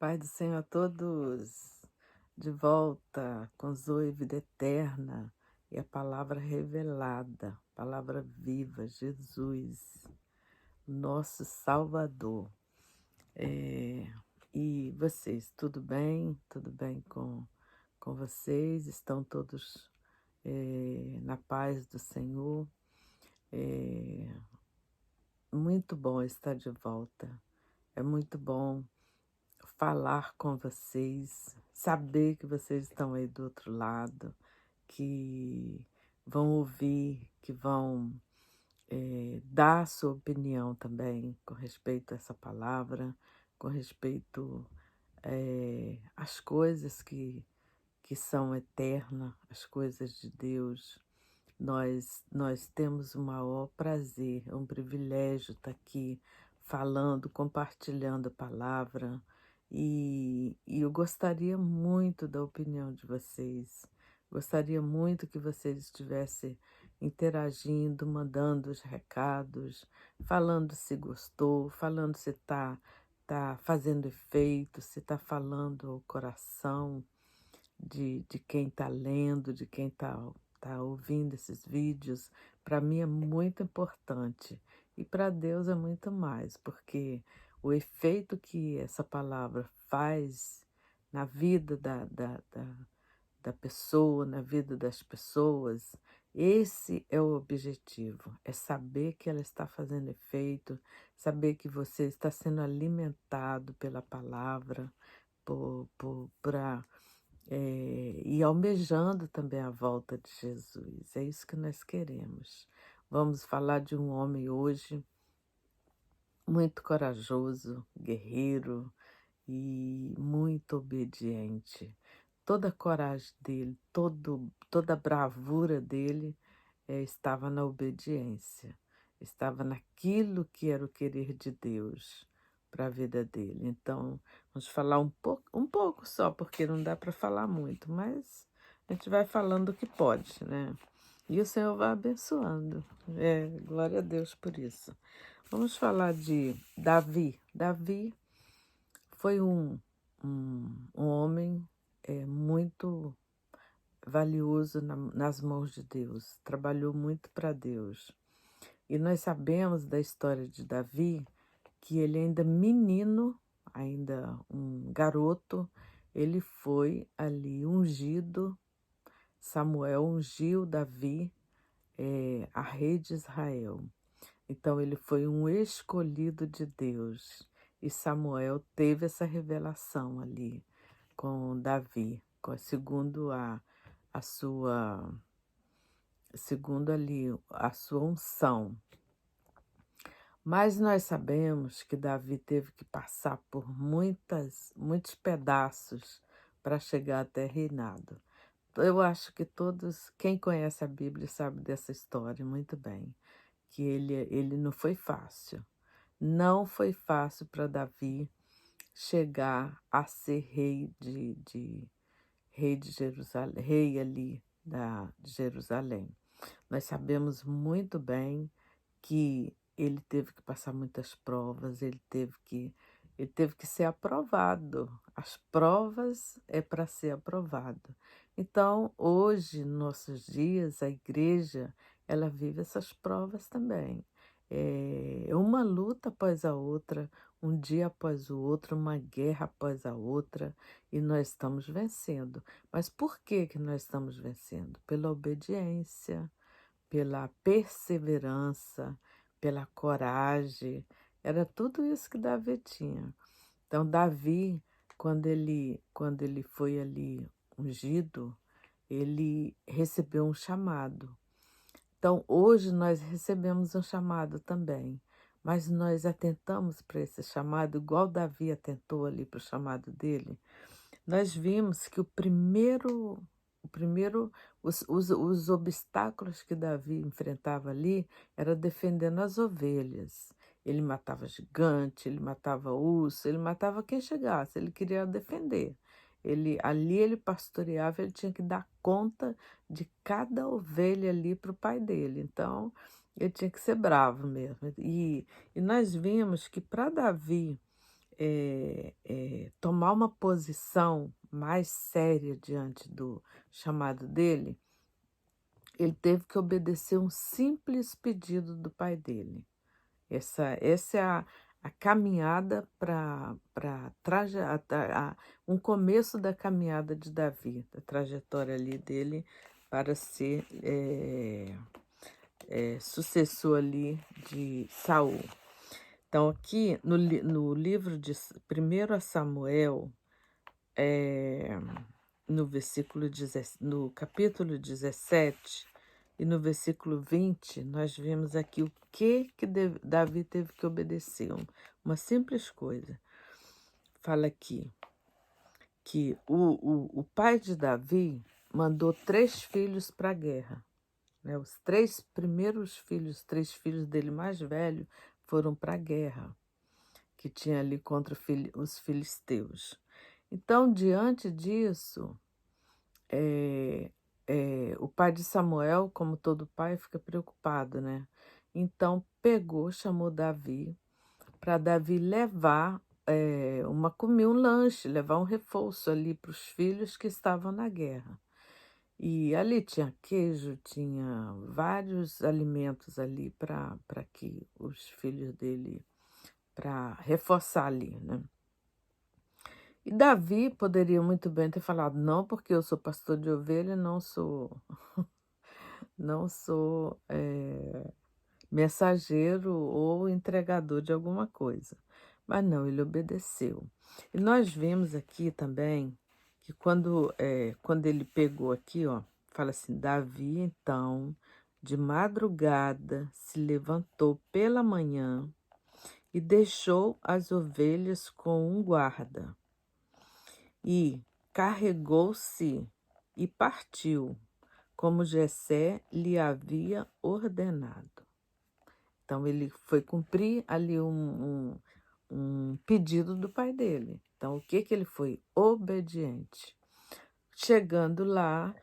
Pai do Senhor a todos, de volta com Zoe Vida Eterna e a palavra revelada, palavra viva, Jesus, nosso Salvador. E vocês, tudo bem? Tudo bem com vocês? Estão todos na paz do Senhor? É muito bom estar de volta, é muito bom falar com vocês, saber que vocês estão aí do outro lado, que vão ouvir, que vão dar a sua opinião também com respeito a essa palavra, com respeito às coisas que são eternas, as coisas de Deus. Nós temos o maior prazer, é um privilégio estar aqui falando, compartilhando a palavra, e eu gostaria muito da opinião de vocês. Gostaria muito que vocês estivessem interagindo, mandando os recados, falando se gostou, falando se tá fazendo efeito, se está falando ao coração de quem está lendo, de quem tá ouvindo esses vídeos. Para mim é muito importante e para Deus é muito mais, porque o efeito que essa palavra faz na vida da pessoa, na vida das pessoas, esse é o objetivo, é saber que ela está fazendo efeito, saber que você está sendo alimentado pela palavra, para e almejando também a volta de Jesus. É isso que nós queremos. Vamos falar de um homem hoje muito corajoso, guerreiro e muito obediente. Toda a coragem dele, toda a bravura dele estava na obediência, estava naquilo que era o querer de Deus para a vida dele. Então, vamos falar um pouco só, porque não dá para falar muito, mas a gente vai falando o que pode, né? E o Senhor vai abençoando. Glória a Deus por isso. Vamos falar de Davi. Davi foi um homem muito valioso nas mãos de Deus, trabalhou muito para Deus. E nós sabemos da história de Davi que ele ainda menino, ainda um garoto, ele foi ali ungido, Samuel ungiu Davi a rei de Israel. Então ele foi um escolhido de Deus e Samuel teve essa revelação ali com Davi, segundo a sua segundo ali a sua unção. Mas nós sabemos que Davi teve que passar por muitos pedaços para chegar até reinado. Eu acho que todos, quem conhece a Bíblia sabe dessa história muito bem, que ele não foi fácil. Não foi fácil para Davi chegar a ser rei de Jerusalém, rei ali de Jerusalém. Nós sabemos muito bem que ele teve que passar muitas provas, ele teve que ser aprovado. As provas é para ser aprovado. Então, hoje, nossos dias, a igreja, ela vive essas provas também. É uma luta após a outra, um dia após o outro, uma guerra após a outra, e nós estamos vencendo. Mas por que que nós estamos vencendo? Pela obediência, pela perseverança, pela coragem. Era tudo isso que Davi tinha. Então, Davi, quando ele foi ali ungido, ele recebeu um chamado. Então, hoje nós recebemos um chamado também, mas nós atentamos para esse chamado, igual Davi atentou ali para o chamado dele. Nós vimos que os obstáculos que Davi enfrentava ali era defendendo as ovelhas. Ele matava gigante, ele matava urso, ele matava quem chegasse, ele queria defender. Ali ele pastoreava, ele tinha que dar conta de cada ovelha ali para o pai dele. Então, ele tinha que ser bravo mesmo. E nós vimos que para Davi tomar uma posição mais séria diante do chamado dele, ele teve que obedecer um simples pedido do pai dele. Essa é a caminhada para um começo da caminhada de Davi, da trajetória ali dele para ser sucessor ali de Saul. Então, aqui no livro de 1 Samuel, no capítulo 17 e no versículo 20, nós vemos aqui o que Davi teve que obedecer. Uma simples coisa. Fala aqui que o pai de Davi mandou 3 filhos para a guerra. Né? Os 3 primeiros filhos, 3 filhos dele mais velhos, foram para a guerra, que tinha ali contra os filisteus. Então, diante disso, o pai de Samuel, como todo pai, fica preocupado, né? Então, chamou Davi, para Davi levar um lanche, levar um reforço ali para os filhos que estavam na guerra. E ali tinha queijo, tinha vários alimentos ali para que os filhos dele, para reforçar ali, né? E Davi poderia muito bem ter falado, não, porque eu sou pastor de ovelha, não sou mensageiro ou entregador de alguma coisa. Mas não, ele obedeceu. E nós vimos aqui também que quando ele pegou aqui, ó, fala assim, Davi, então, de madrugada, se levantou pela manhã e deixou as ovelhas com um guarda. E carregou-se e partiu, como Jessé lhe havia ordenado. Então, ele foi cumprir ali um pedido do pai dele. Então, o que ele foi? Obediente. Chegando lá,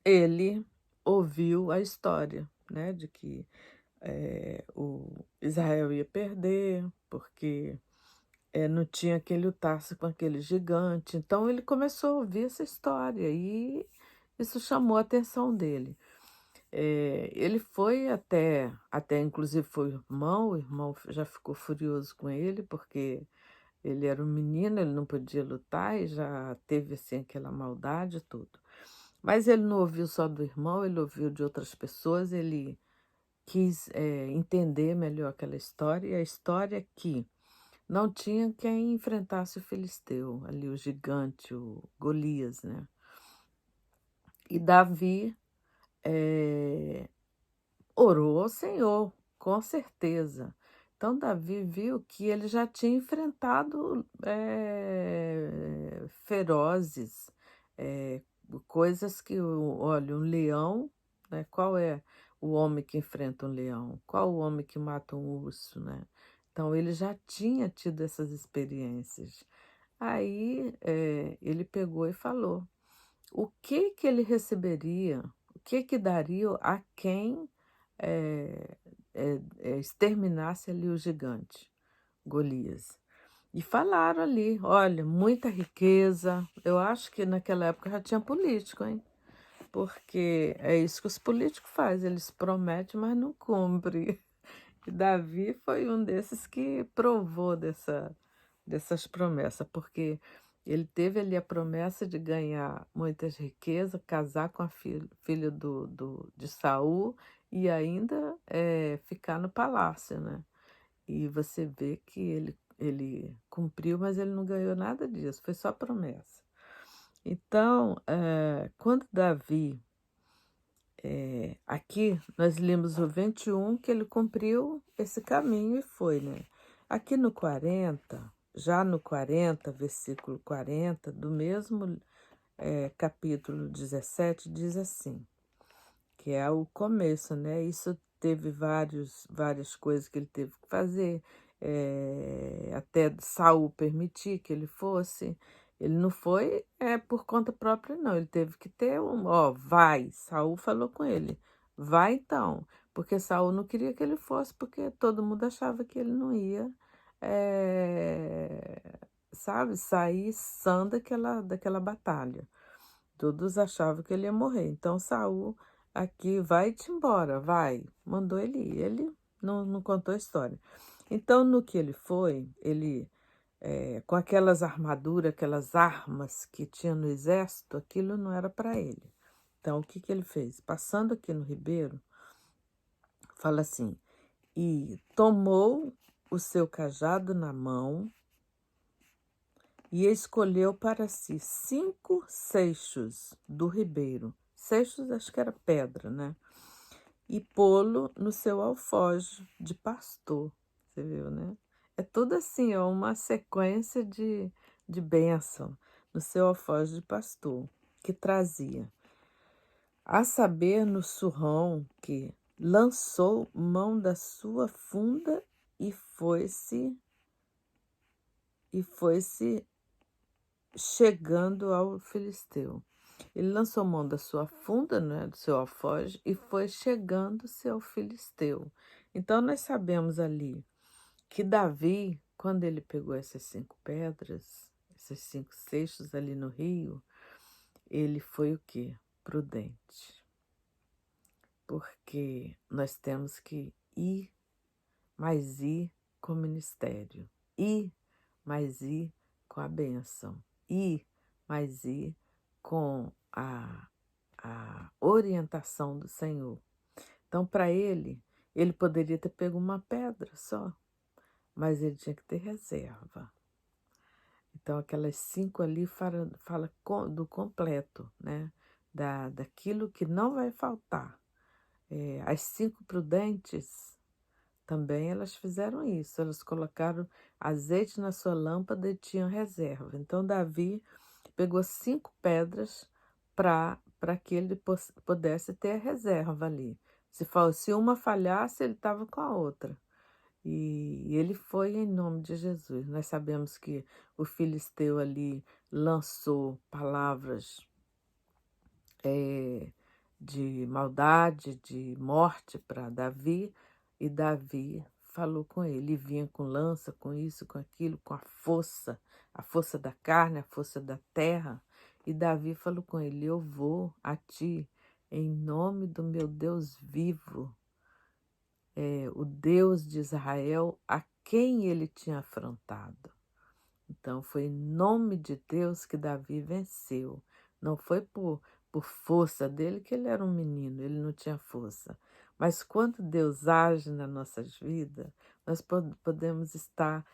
ele ouviu a história, né, de que o Israel ia perder, porque não tinha que lutar-se com aquele gigante. Então, ele começou a ouvir essa história e isso chamou a atenção dele. Ele foi até inclusive foi o irmão já ficou furioso com ele, porque ele era um menino, ele não podia lutar e já teve assim aquela maldade e tudo. Mas ele não ouviu só do irmão, ele ouviu de outras pessoas, ele quis entender melhor aquela história, e a história é que não tinha quem enfrentasse o filisteu, ali o gigante, o Golias, né? E Davi orou ao Senhor, com certeza. Então, Davi viu que ele já tinha enfrentado ferozes, coisas que, olha, um leão, né? Qual é o homem que enfrenta um leão? Qual o homem que mata um urso, né? Então, ele já tinha tido essas experiências. Aí, ele pegou e falou o que ele receberia, o que daria a quem exterminasse ali o gigante, Golias. E falaram ali, olha, muita riqueza. Eu acho que naquela época já tinha político, hein? Porque é isso que os políticos fazem, eles prometem, mas não cumprem. E Davi foi um desses que provou dessas promessas, porque ele teve ali a promessa de ganhar muitas riquezas, casar com a filha de Saul e ainda ficar no palácio, né? E você vê que ele cumpriu, mas ele não ganhou nada disso, foi só promessa. Então, quando Davi, aqui nós lemos o 21, que ele cumpriu esse caminho e foi, né? Aqui no 40, já no 40, versículo 40, do mesmo capítulo 17, diz assim, que é o começo, né? Isso teve várias coisas que ele teve que fazer, até Saul permitir que ele fosse. Ele não foi por conta própria, não. Ele teve que ter vai. Saul falou com ele, vai então, porque Saul não queria que ele fosse, porque todo mundo achava que ele não ia sabe, sair sã daquela batalha. Todos achavam que ele ia morrer. Então Saul aqui, vai-te embora, vai. Mandou ele ir. Ele não contou a história. Então, no que ele foi, ele, com aquelas armaduras, aquelas armas que tinha no exército, aquilo não era para ele. Então, o que que ele fez? Passando aqui no ribeiro, fala assim, e tomou o seu cajado na mão e escolheu para si 5 seixos do ribeiro. Seixos acho que era pedra, né? E pô-lo no seu alforje de pastor. Você viu, né? É tudo assim, ó, uma sequência de bênção no seu alforje de pastor, que trazia. A saber, no surrão que lançou mão da sua funda e foi-se chegando ao filisteu. Ele lançou mão da sua funda, né, do seu alforje, e foi chegando-se ao filisteu. Então, nós sabemos ali que Davi, quando ele pegou essas 5 pedras, esses 5 cestos ali no rio, ele foi o quê? Prudente. Porque nós temos que ir, mas ir com o ministério. Ir, mas ir com a bênção. Ir, mas ir com a orientação do Senhor. Então, para ele poderia ter pego uma pedra só, mas ele tinha que ter reserva. Então, aquelas 5 ali fala do completo, né? Daquilo que não vai faltar. As 5 prudentes também elas fizeram isso. Elas colocaram azeite na sua lâmpada e tinham reserva. Então, Davi pegou 5 pedras para que ele pudesse ter a reserva ali. Se uma falhasse, ele estava com a outra. E ele foi em nome de Jesus. Nós sabemos que o filisteu ali lançou palavras de maldade, de morte para Davi, e Davi falou com ele. Ele vinha com lança, com isso, com aquilo, com a força da carne, a força da terra. E Davi falou com ele: eu vou a ti, em nome do meu Deus vivo, o Deus de Israel, a quem ele tinha afrontado. Então, foi em nome de Deus que Davi venceu. Não foi por força dele, que ele era um menino, ele não tinha força. Mas quando Deus age nas nossas vidas, nós podemos estar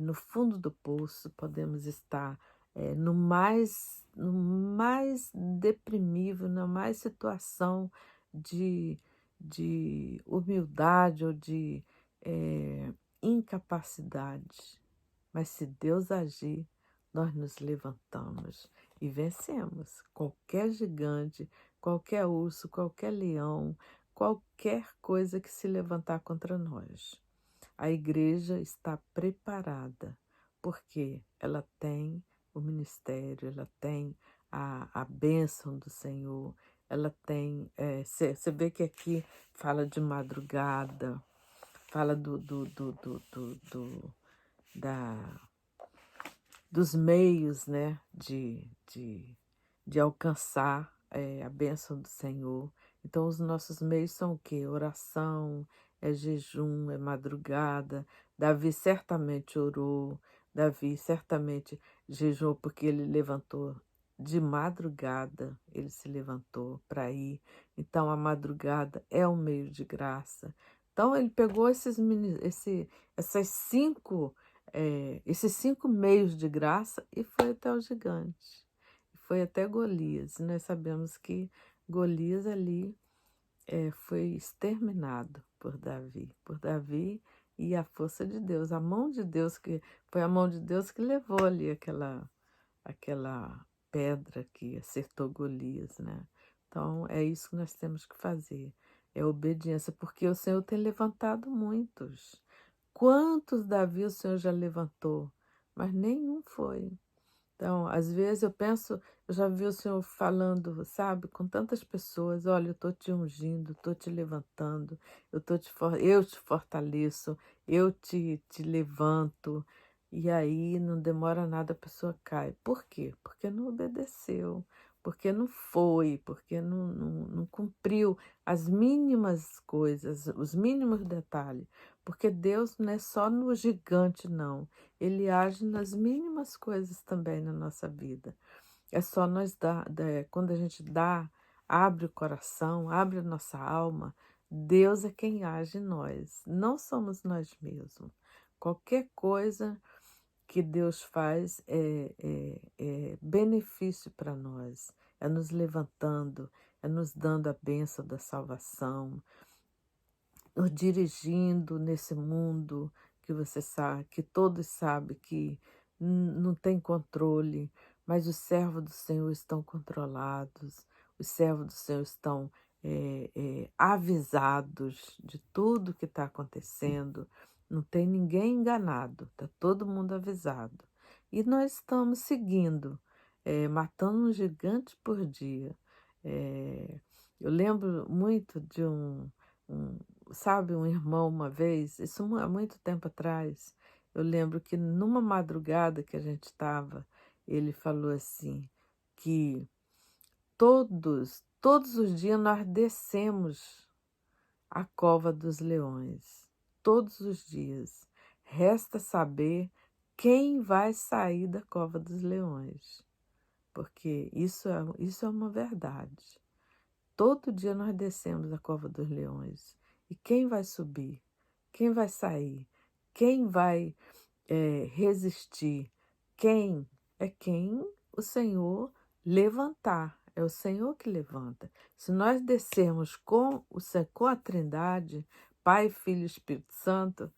no fundo do poço, podemos estar no mais deprimível, na mais situação de humildade ou de incapacidade. Mas se Deus agir, nós nos levantamos e vencemos qualquer gigante, qualquer urso, qualquer leão, qualquer coisa que se levantar contra nós. A igreja está preparada, porque ela tem o ministério, ela tem a bênção do Senhor, ela tem. Você vê que aqui fala de madrugada, fala da dos meios, né, de alcançar a bênção do Senhor. Então, os nossos meios são o quê? Oração, jejum, madrugada. Davi certamente orou, Davi certamente jejuou, porque ele levantou de madrugada, ele se levantou para ir. Então, a madrugada é um meio de graça. Então, ele pegou essas 5 esses 5 meios de graça e foi até o gigante. Foi até Golias. E nós sabemos que Golias ali foi exterminado por Davi e a força de Deus, a mão de Deus, que foi a mão de Deus que levou ali aquela pedra que acertou Golias, né? Então, é isso que nós temos que fazer, é obediência, porque o Senhor tem levantado muitos. Quantos Davi o Senhor já levantou, mas nenhum foi. Então, às vezes eu penso, eu já vi o Senhor falando, sabe, com tantas pessoas: olha, eu estou te ungindo, estou te levantando, eu te fortaleço, eu te levanto. E aí não demora nada, a pessoa cai. Por quê? Porque não obedeceu, porque não foi, porque não cumpriu as mínimas coisas, os mínimos detalhes. Porque Deus não é só no gigante, não. Ele age nas mínimas coisas também na nossa vida. É só nós dar, quando a gente dá, abre o coração, abre a nossa alma, Deus é quem age em nós, não somos nós mesmos. Qualquer coisa que Deus faz é benefício para nós, é nos levantando, é nos dando a bênção da salvação, nos dirigindo nesse mundo que você sabe, que todos sabem que não tem controle, mas os servos do Senhor estão controlados, os servos do Senhor estão avisados de tudo que está acontecendo, não tem ninguém enganado, está todo mundo avisado. E nós estamos seguindo, matando um gigante por dia. Eu lembro muito de um sabe, um irmão uma vez, isso há muito tempo atrás, eu lembro que numa madrugada que a gente estava, ele falou assim, que todos os dias nós descemos a cova dos leões, todos os dias. Resta saber quem vai sair da cova dos leões, porque isso é uma verdade. Todo dia nós descemos a cova dos leões. E quem vai subir? Quem vai sair? Quem vai resistir? Quem? É quem o Senhor levantar. É o Senhor que levanta. Se nós descermos com a Trindade, Pai, Filho e Espírito Santo,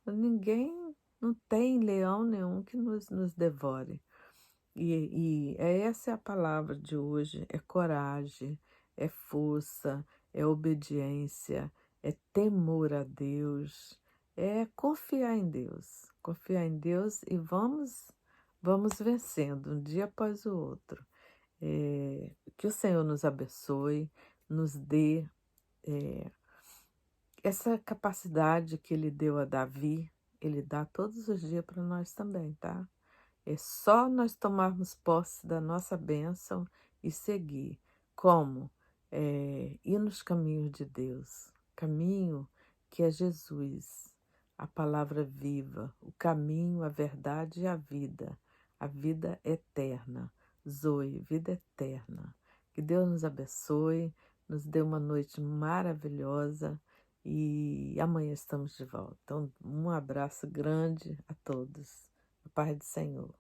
ninguém, não tem leão nenhum que nos devore. Essa é a palavra de hoje: é coragem, é força, é obediência, é temor a Deus, é confiar em Deus e vamos vencendo um dia após o outro. Que o Senhor nos abençoe, nos dê essa capacidade que Ele deu a Davi, Ele dá todos os dias para nós também, tá? É só nós tomarmos posse da nossa bênção e seguir. Como? Ir nos caminhos de Deus. Caminho que é Jesus, a palavra viva, o caminho, a verdade e a vida eterna. Zoe, vida eterna. Que Deus nos abençoe, nos dê uma noite maravilhosa e amanhã estamos de volta. Então, um abraço grande a todos. A paz do Senhor.